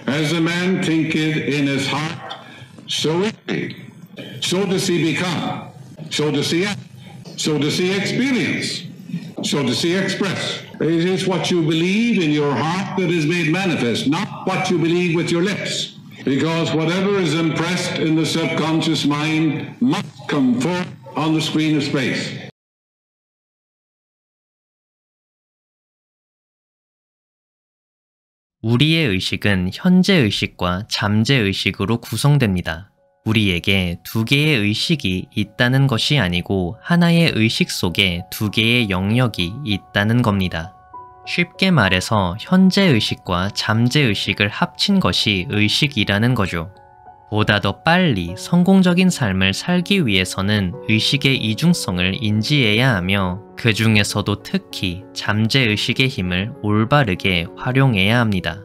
As a man thinketh in his heart, so is he. So does he become. So does he act. So does he experience. So does he express. It is what you believe in your heart that is made manifest, not what you believe with your lips. Because whatever is impressed in the subconscious mind must come forth on the screen of space. 우리의 의식은 현재 의식과 잠재 의식으로 구성됩니다. 우리에게 두 개의 의식이 있다는 것이 아니고 하나의 의식 속에 두 개의 영역이 있다는 겁니다. 쉽게 말해서 현재 의식과 잠재 의식을 합친 것이 의식이라는 거죠. 보다 더 빨리 성공적인 삶을 살기 위해서는 의식의 이중성을 인지해야 하며 그 중에서도 특히 잠재의식의 힘을 올바르게 활용해야 합니다.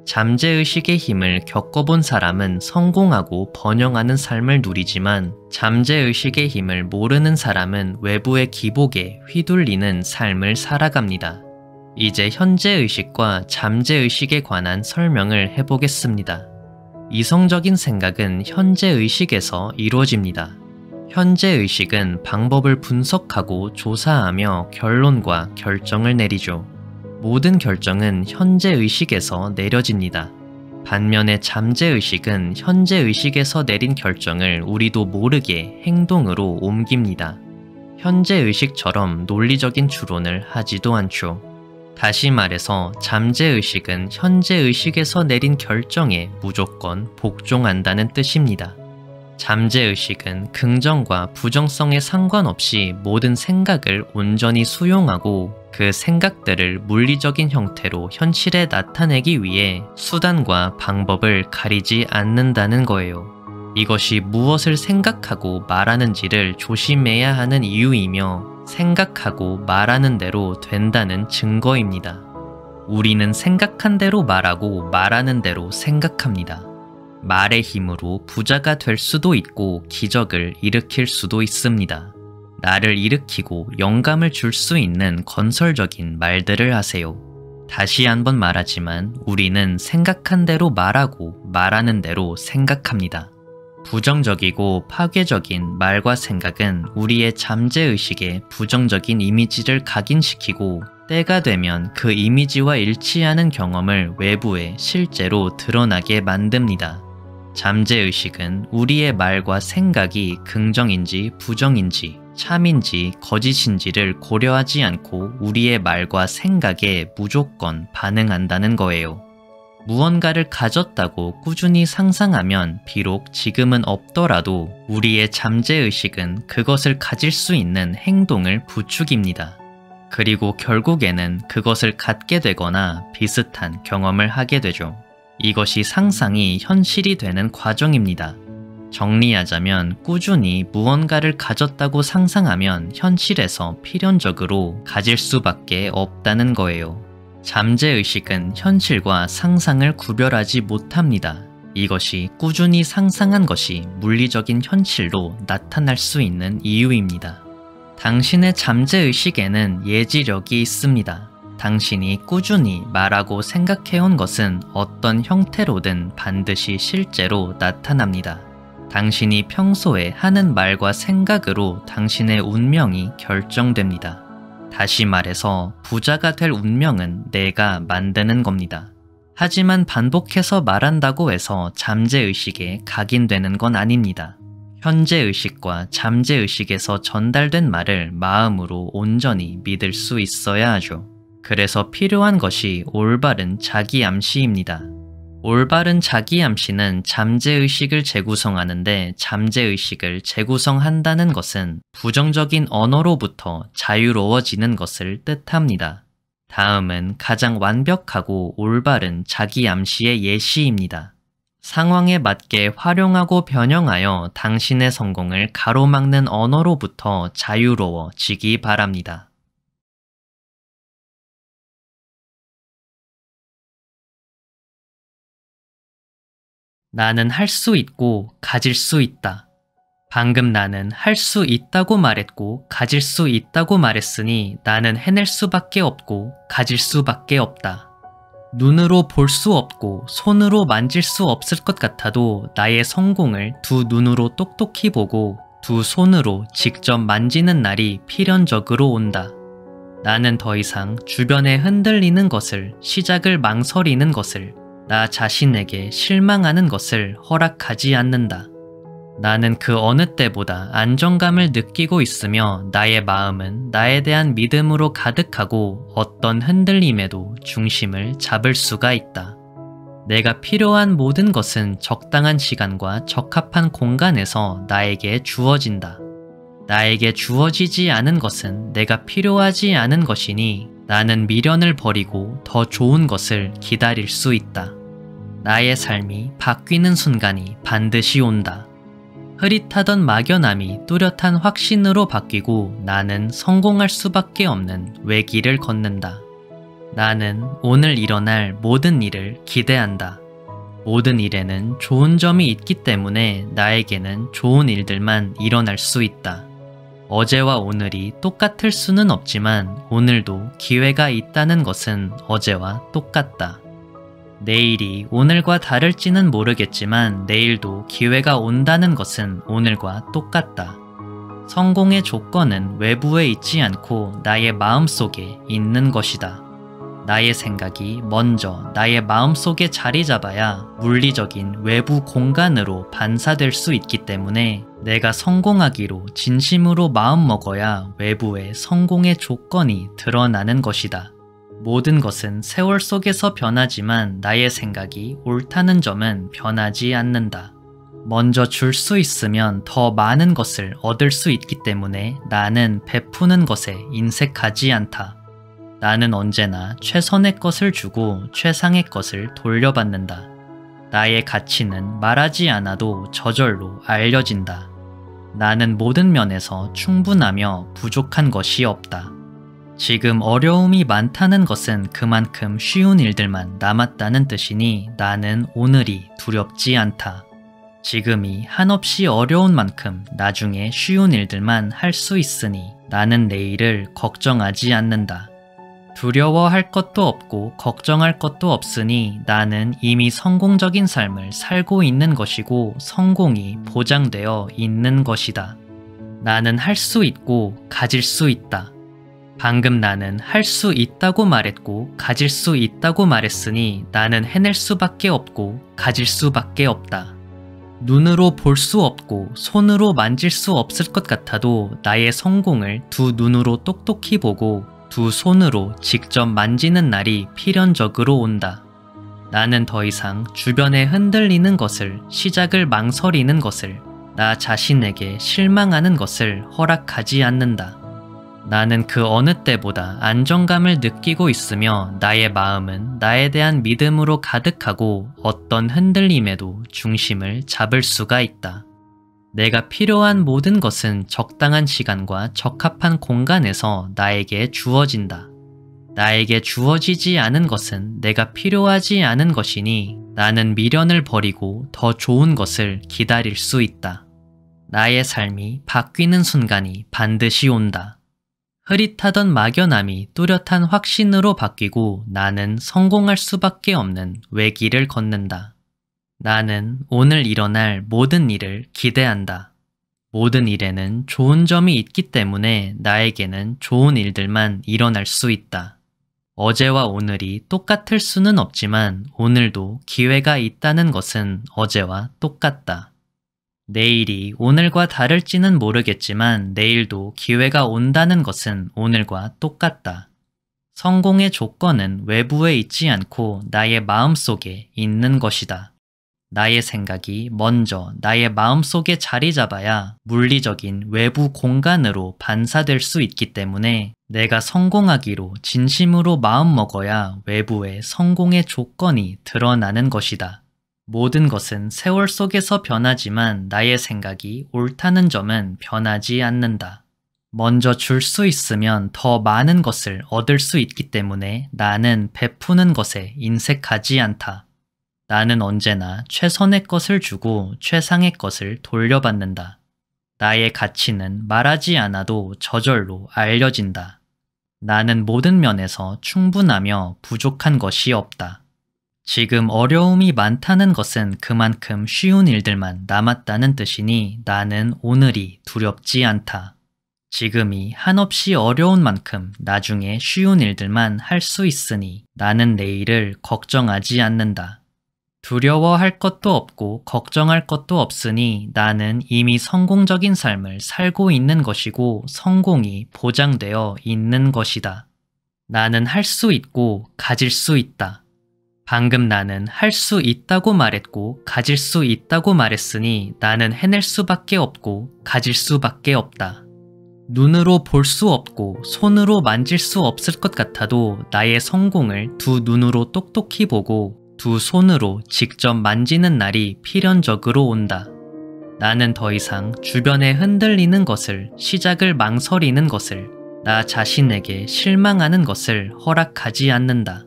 잠재의식의 힘을 겪어본 사람은 성공하고 번영하는 삶을 누리지만 잠재의식의 힘을 모르는 사람은 외부의 기복에 휘둘리는 삶을 살아갑니다. 이제 현재의식과 잠재의식에 관한 설명을 해보겠습니다. 이성적인 생각은 현재의식에서 이루어집니다. 현재의식은 방법을 분석하고 조사하며 결론과 결정을 내리죠. 모든 결정은 현재의식에서 내려집니다. 반면에 잠재의식은 현재의식에서 내린 결정을 우리도 모르게 행동으로 옮깁니다. 현재의식처럼 논리적인 추론을 하지도 않죠. 다시 말해서 잠재의식은 현재의식에서 내린 결정에 무조건 복종한다는 뜻입니다. 잠재의식은 긍정과 부정성에 상관없이 모든 생각을 온전히 수용하고 그 생각들을 물리적인 형태로 현실에 나타내기 위해 수단과 방법을 가리지 않는다는 거예요. 이것이 무엇을 생각하고 말하는지를 조심해야 하는 이유이며 생각하고 말하는 대로 된다는 증거입니다. 우리는 생각한 대로 말하고 말하는 대로 생각합니다. 말의 힘으로 부자가 될 수도 있고 기적을 일으킬 수도 있습니다. 나를 일으키고 영감을 줄 수 있는 건설적인 말들을 하세요. 다시 한번 말하지만 우리는 생각한 대로 말하고 말하는 대로 생각합니다. 부정적이고 파괴적인 말과 생각은 우리의 잠재의식에 부정적인 이미지를 각인시키고 때가 되면 그 이미지와 일치하는 경험을 외부에 실제로 드러나게 만듭니다. 잠재의식은 우리의 말과 생각이 긍정인지 부정인지 참인지 거짓인지를 고려하지 않고 우리의 말과 생각에 무조건 반응한다는 거예요. 무언가를 가졌다고 꾸준히 상상하면 비록 지금은 없더라도 우리의 잠재의식은 그것을 가질 수 있는 행동을 부추깁니다. 그리고 결국에는 그것을 갖게 되거나 비슷한 경험을 하게 되죠. 이것이 상상이 현실이 되는 과정입니다. 정리하자면 꾸준히 무언가를 가졌다고 상상하면 현실에서 필연적으로 가질 수밖에 없다는 거예요. 잠재의식은 현실과 상상을 구별하지 못합니다. 이것이 꾸준히 상상한 것이 물리적인 현실로 나타날 수 있는 이유입니다. 당신의 잠재의식에는 예지력이 있습니다. 당신이 꾸준히 말하고 생각해온 것은 어떤 형태로든 반드시 실제로 나타납니다. 당신이 평소에 하는 말과 생각으로 당신의 운명이 결정됩니다. 다시 말해서 부자가 될 운명은 내가 만드는 겁니다. 하지만 반복해서 말한다고 해서 잠재의식에 각인되는 건 아닙니다. 현재의식과 잠재의식에서 전달된 말을 마음으로 온전히 믿을 수 있어야 하죠. 그래서 필요한 것이 올바른 자기암시입니다. 올바른 자기암시는 잠재의식을 재구성하는데 잠재의식을 재구성한다는 것은 부정적인 언어로부터 자유로워지는 것을 뜻합니다. 다음은 가장 완벽하고 올바른 자기암시의 예시입니다. 상황에 맞게 활용하고 변형하여 당신의 성공을 가로막는 언어로부터 자유로워지기 바랍니다. 나는 할 수 있고 가질 수 있다. 방금 나는 할 수 있다고 말했고 가질 수 있다고 말했으니 나는 해낼 수밖에 없고 가질 수밖에 없다. 눈으로 볼 수 없고 손으로 만질 수 없을 것 같아도 나의 성공을 두 눈으로 똑똑히 보고 두 손으로 직접 만지는 날이 필연적으로 온다. 나는 더 이상 주변에 흔들리는 것을, 시작을 망설이는 것을, 나 자신에게 실망하는 것을 허락하지 않는다. 나는 그 어느 때보다 안정감을 느끼고 있으며 나의 마음은 나에 대한 믿음으로 가득하고 어떤 흔들림에도 중심을 잡을 수가 있다. 내가 필요한 모든 것은 적당한 시간과 적합한 공간에서 나에게 주어진다. 나에게 주어지지 않은 것은 내가 필요하지 않은 것이니 나는 미련을 버리고 더 좋은 것을 기다릴 수 있다. 나의 삶이 바뀌는 순간이 반드시 온다. 흐릿하던 막연함이 뚜렷한 확신으로 바뀌고 나는 성공할 수밖에 없는 외길을 걷는다. 나는 오늘 일어날 모든 일을 기대한다. 모든 일에는 좋은 점이 있기 때문에 나에게는 좋은 일들만 일어날 수 있다. 어제와 오늘이 똑같을 수는 없지만 오늘도 기회가 있다는 것은 어제와 똑같다. 내일이 오늘과 다를지는 모르겠지만 내일도 기회가 온다는 것은 오늘과 똑같다. 성공의 조건은 외부에 있지 않고 나의 마음속에 있는 것이다. 나의 생각이 먼저 나의 마음속에 자리 잡아야 물리적인 외부 공간으로 반사될 수 있기 때문에 내가 성공하기로 진심으로 마음먹어야 외부의 성공의 조건이 드러나는 것이다. 모든 것은 세월 속에서 변하지만 나의 생각이 옳다는 점은 변하지 않는다. 먼저 줄 수 있으면 더 많은 것을 얻을 수 있기 때문에 나는 베푸는 것에 인색하지 않다. 나는 언제나 최선의 것을 주고 최상의 것을 돌려받는다. 나의 가치는 말하지 않아도 저절로 알려진다. 나는 모든 면에서 충분하며 부족한 것이 없다. 지금 어려움이 많다는 것은 그만큼 쉬운 일들만 남았다는 뜻이니 나는 오늘이 두렵지 않다. 지금이 한없이 어려운 만큼 나중에 쉬운 일들만 할 수 있으니 나는 내일을 걱정하지 않는다. 두려워할 것도 없고 걱정할 것도 없으니 나는 이미 성공적인 삶을 살고 있는 것이고 성공이 보장되어 있는 것이다. 나는 할 수 있고 가질 수 있다. 방금 나는 할 수 있다고 말했고 가질 수 있다고 말했으니 나는 해낼 수밖에 없고 가질 수밖에 없다. 눈으로 볼 수 없고 손으로 만질 수 없을 것 같아도 나의 성공을 두 눈으로 똑똑히 보고 두 손으로 직접 만지는 날이 필연적으로 온다. 나는 더 이상 주변에 흔들리는 것을, 시작을 망설이는 것을, 나 자신에게 실망하는 것을 허락하지 않는다. 나는 그 어느 때보다 안정감을 느끼고 있으며 나의 마음은 나에 대한 믿음으로 가득하고 어떤 흔들림에도 중심을 잡을 수가 있다. 내가 필요한 모든 것은 적당한 시간과 적합한 공간에서 나에게 주어진다. 나에게 주어지지 않은 것은 내가 필요하지 않은 것이니 나는 미련을 버리고 더 좋은 것을 기다릴 수 있다. 나의 삶이 바뀌는 순간이 반드시 온다. 흐릿하던 막연함이 뚜렷한 확신으로 바뀌고 나는 성공할 수밖에 없는 외길을 걷는다. 나는 오늘 일어날 모든 일을 기대한다. 모든 일에는 좋은 점이 있기 때문에 나에게는 좋은 일들만 일어날 수 있다. 어제와 오늘이 똑같을 수는 없지만 오늘도 기회가 있다는 것은 어제와 똑같다. 내일이 오늘과 다를지는 모르겠지만 내일도 기회가 온다는 것은 오늘과 똑같다. 성공의 조건은 외부에 있지 않고 나의 마음속에 있는 것이다. 나의 생각이 먼저 나의 마음속에 자리 잡아야 물리적인 외부 공간으로 반사될 수 있기 때문에 내가 성공하기로 진심으로 마음먹어야 외부의 성공의 조건이 드러나는 것이다. 모든 것은 세월 속에서 변하지만 나의 생각이 옳다는 점은 변하지 않는다. 먼저 줄 수 있으면 더 많은 것을 얻을 수 있기 때문에 나는 베푸는 것에 인색하지 않다. 나는 언제나 최선의 것을 주고 최상의 것을 돌려받는다. 나의 가치는 말하지 않아도 저절로 알려진다. 나는 모든 면에서 충분하며 부족한 것이 없다. 지금 어려움이 많다는 것은 그만큼 쉬운 일들만 남았다는 뜻이니 나는 오늘이 두렵지 않다. 지금이 한없이 어려운 만큼 나중에 쉬운 일들만 할 수 있으니 나는 내일을 걱정하지 않는다. 두려워할 것도 없고 걱정할 것도 없으니 나는 이미 성공적인 삶을 살고 있는 것이고 성공이 보장되어 있는 것이다. 나는 할 수 있고 가질 수 있다. 방금 나는 할 수 있다고 말했고 가질 수 있다고 말했으니 나는 해낼 수밖에 없고 가질 수밖에 없다. 눈으로 볼 수 없고 손으로 만질 수 없을 것 같아도 나의 성공을 두 눈으로 똑똑히 보고 두 손으로 직접 만지는 날이 필연적으로 온다. 나는 더 이상 주변에 흔들리는 것을, 시작을 망설이는 것을, 나 자신에게 실망하는 것을 허락하지 않는다.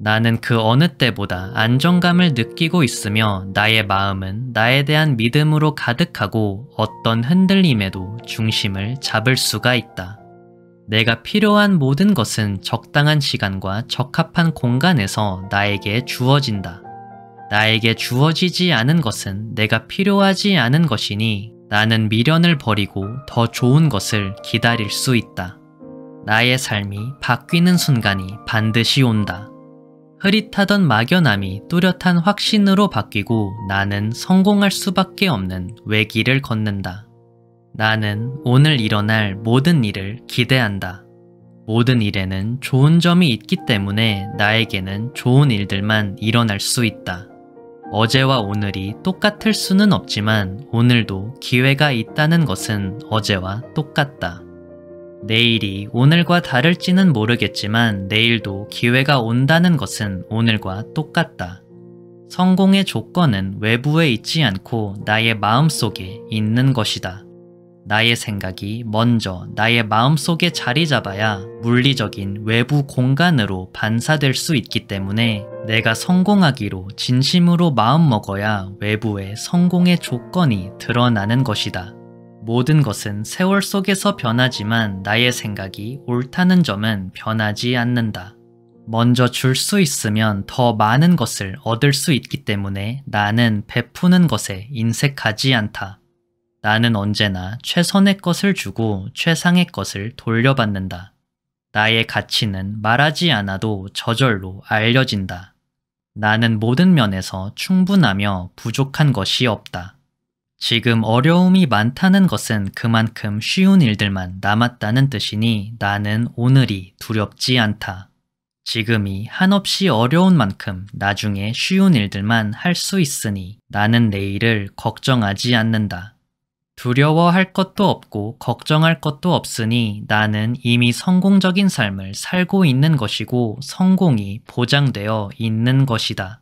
나는 그 어느 때보다 안정감을 느끼고 있으며 나의 마음은 나에 대한 믿음으로 가득하고 어떤 흔들림에도 중심을 잡을 수가 있다. 내가 필요한 모든 것은 적당한 시간과 적합한 공간에서 나에게 주어진다. 나에게 주어지지 않은 것은 내가 필요하지 않은 것이니 나는 미련을 버리고 더 좋은 것을 기다릴 수 있다. 나의 삶이 바뀌는 순간이 반드시 온다. 흐릿하던 막연함이 뚜렷한 확신으로 바뀌고 나는 성공할 수밖에 없는 외길을 걷는다. 나는 오늘 일어날 모든 일을 기대한다. 모든 일에는 좋은 점이 있기 때문에 나에게는 좋은 일들만 일어날 수 있다. 어제와 오늘이 똑같을 수는 없지만 오늘도 기회가 있다는 것은 어제와 똑같다. 내일이 오늘과 다를지는 모르겠지만 내일도 기회가 온다는 것은 오늘과 똑같다. 성공의 조건은 외부에 있지 않고 나의 마음속에 있는 것이다. 나의 생각이 먼저 나의 마음속에 자리 잡아야 물리적인 외부 공간으로 반사될 수 있기 때문에 내가 성공하기로 진심으로 마음먹어야 외부의 성공의 조건이 드러나는 것이다. 모든 것은 세월 속에서 변하지만 나의 생각이 옳다는 점은 변하지 않는다. 먼저 줄 수 있으면 더 많은 것을 얻을 수 있기 때문에 나는 베푸는 것에 인색하지 않다. 나는 언제나 최선의 것을 주고 최상의 것을 돌려받는다. 나의 가치는 말하지 않아도 저절로 알려진다. 나는 모든 면에서 충분하며 부족한 것이 없다. 지금 어려움이 많다는 것은 그만큼 쉬운 일들만 남았다는 뜻이니 나는 오늘이 두렵지 않다. 지금이 한없이 어려운 만큼 나중에 쉬운 일들만 할 수 있으니 나는 내일을 걱정하지 않는다. 두려워할 것도 없고 걱정할 것도 없으니 나는 이미 성공적인 삶을 살고 있는 것이고 성공이 보장되어 있는 것이다.